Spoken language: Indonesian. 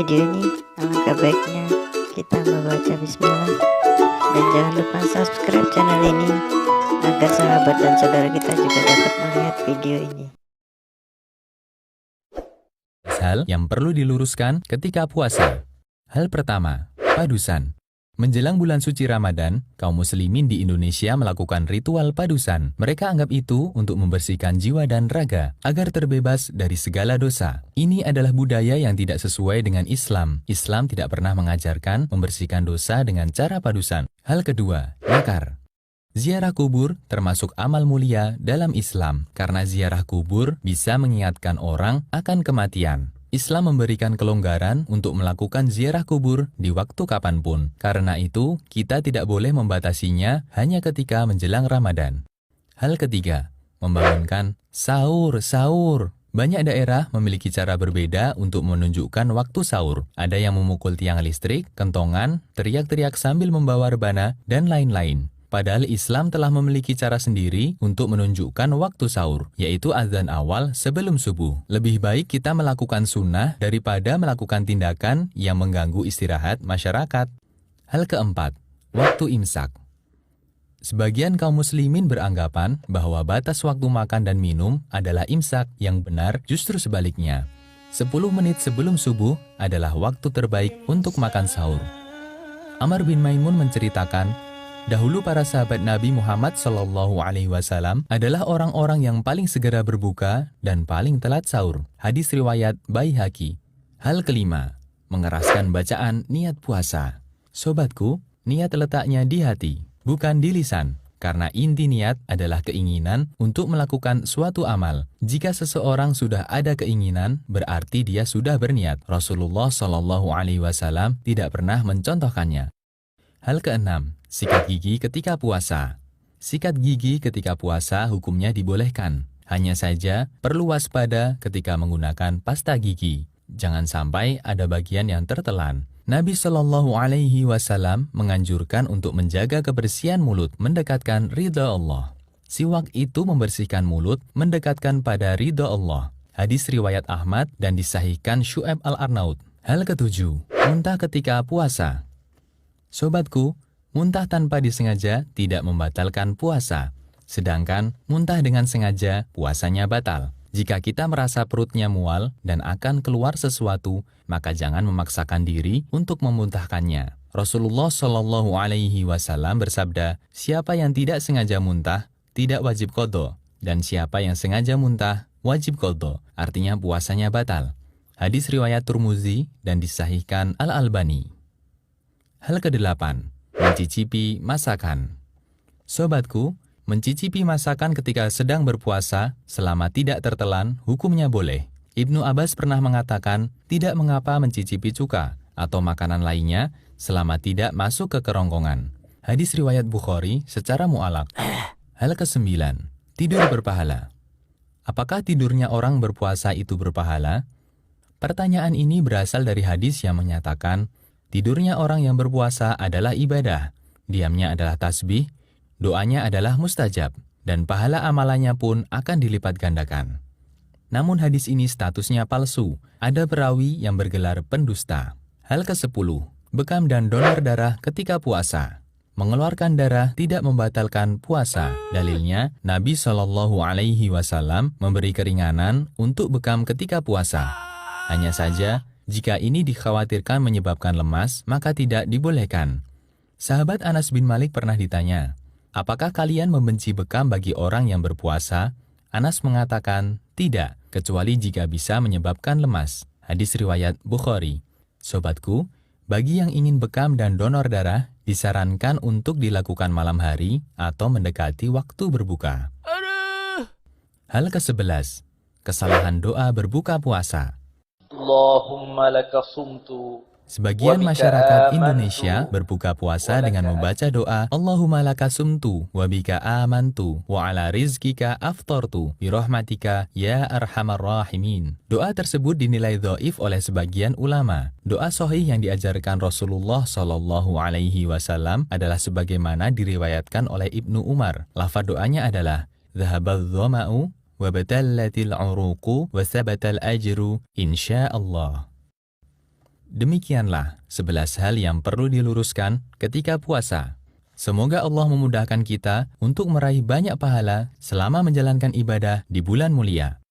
video ini, alangkah baiknya kita membaca bismillah. Dan jangan lupa subscribe channel ini agar sahabat dan saudara kita juga dapat melihat video ini. Hal yang perlu diluruskan ketika puasa. Hal pertama, padusan. Menjelang bulan suci Ramadan, kaum muslimin di Indonesia melakukan ritual padusan. Mereka anggap itu untuk membersihkan jiwa dan raga, agar terbebas dari segala dosa. Ini adalah budaya yang tidak sesuai dengan Islam. Islam tidak pernah mengajarkan membersihkan dosa dengan cara padusan. Hal kedua, nakar. Ziarah kubur termasuk amal mulia dalam Islam, karena ziarah kubur bisa mengingatkan orang akan kematian. Islam memberikan kelonggaran untuk melakukan ziarah kubur di waktu kapanpun. Karena itu, kita tidak boleh membatasinya hanya ketika menjelang Ramadan. Hal ketiga, membangunkan sahur. Banyak daerah memiliki cara berbeda untuk menunjukkan waktu sahur. Ada yang memukul tiang listrik, kentongan, teriak-teriak sambil membawa rebana, dan lain-lain. Padahal Islam telah memiliki cara sendiri untuk menunjukkan waktu sahur, yaitu azan awal sebelum subuh. Lebih baik kita melakukan sunnah daripada melakukan tindakan yang mengganggu istirahat masyarakat. Hal keempat, waktu imsak. Sebagian kaum muslimin beranggapan bahwa batas waktu makan dan minum adalah imsak, yang benar justru sebaliknya. 10 menit sebelum subuh adalah waktu terbaik untuk makan sahur. Amr bin Maimun menceritakan, dahulu para sahabat Nabi Muhammad SAW adalah orang-orang yang paling segera berbuka dan paling telat sahur. Hadis riwayat Baihaqi. Hal kelima, mengeraskan bacaan niat puasa. Sobatku, niat letaknya di hati, bukan di lisan. Karena inti niat adalah keinginan untuk melakukan suatu amal. Jika seseorang sudah ada keinginan, berarti dia sudah berniat. Rasulullah SAW tidak pernah mencontohkannya. Hal keenam, sikat gigi ketika puasa. Sikat gigi ketika puasa hukumnya dibolehkan. Hanya saja perlu waspada ketika menggunakan pasta gigi. Jangan sampai ada bagian yang tertelan. Nabi SAW menganjurkan untuk menjaga kebersihan mulut, mendekatkan ridha Allah. Siwak itu membersihkan mulut, mendekatkan pada ridha Allah. Hadis riwayat Ahmad dan disahihkan Syu'aib al-Arnaud. Hal ketujuh, muntah ketika puasa. Sobatku, muntah tanpa disengaja tidak membatalkan puasa. Sedangkan muntah dengan sengaja, puasanya batal. Jika kita merasa perutnya mual dan akan keluar sesuatu, maka jangan memaksakan diri untuk memuntahkannya. Rasulullah SAW bersabda, siapa yang tidak sengaja muntah, tidak wajib qadha. Dan siapa yang sengaja muntah, wajib qadha. Artinya puasanya batal. Hadis riwayat Tirmidzi dan disahihkan Al-Albani. Hal kedelapan, mencicipi masakan. Sobatku, mencicipi masakan ketika sedang berpuasa selama tidak tertelan, hukumnya boleh. Ibnu Abbas pernah mengatakan, tidak mengapa mencicipi cuka atau makanan lainnya selama tidak masuk ke kerongkongan. Hadis riwayat Bukhari secara mu'alaq. Hal kesembilan, tidur berpahala. Apakah tidurnya orang berpuasa itu berpahala? Pertanyaan ini berasal dari hadis yang menyatakan, tidurnya orang yang berpuasa adalah ibadah, diamnya adalah tasbih, doanya adalah mustajab, dan pahala amalannya pun akan dilipat gandakan. Namun hadis ini statusnya palsu, ada perawi yang bergelar pendusta. Hal ke-10, bekam dan donor darah ketika puasa. Mengeluarkan darah tidak membatalkan puasa. Dalilnya, Nabi SAW memberi keringanan untuk bekam ketika puasa. Hanya saja, jika ini dikhawatirkan menyebabkan lemas, maka tidak dibolehkan. Sahabat Anas bin Malik pernah ditanya, apakah kalian membenci bekam bagi orang yang berpuasa? Anas mengatakan, tidak, kecuali jika bisa menyebabkan lemas. Hadis riwayat Bukhari. Sobatku, bagi yang ingin bekam dan donor darah, disarankan untuk dilakukan malam hari atau mendekati waktu berbuka. Hal ke-11, kesalahan doa berbuka puasa. Allahumma laka sumtu Sebagian masyarakat Indonesia berbuka puasa dengan membaca doa Allahumma laka sumtu wa bika amantu wa ala rizkika aftartu birahmatika ya arhamar rahimin. Doa tersebut dinilai dhaif oleh sebagian ulama. Doa sahih yang diajarkan Rasulullah SAW adalah sebagaimana diriwayatkan oleh Ibnu Umar. Lafaz doanya adalah dhahabadz dhama'u wa batallatil uruqu wa sabatal ajru insyaallah. Demikianlah 11 hal yang perlu diluruskan ketika puasa. Semoga Allah memudahkan kita untuk meraih banyak pahala selama menjalankan ibadah di bulan mulia.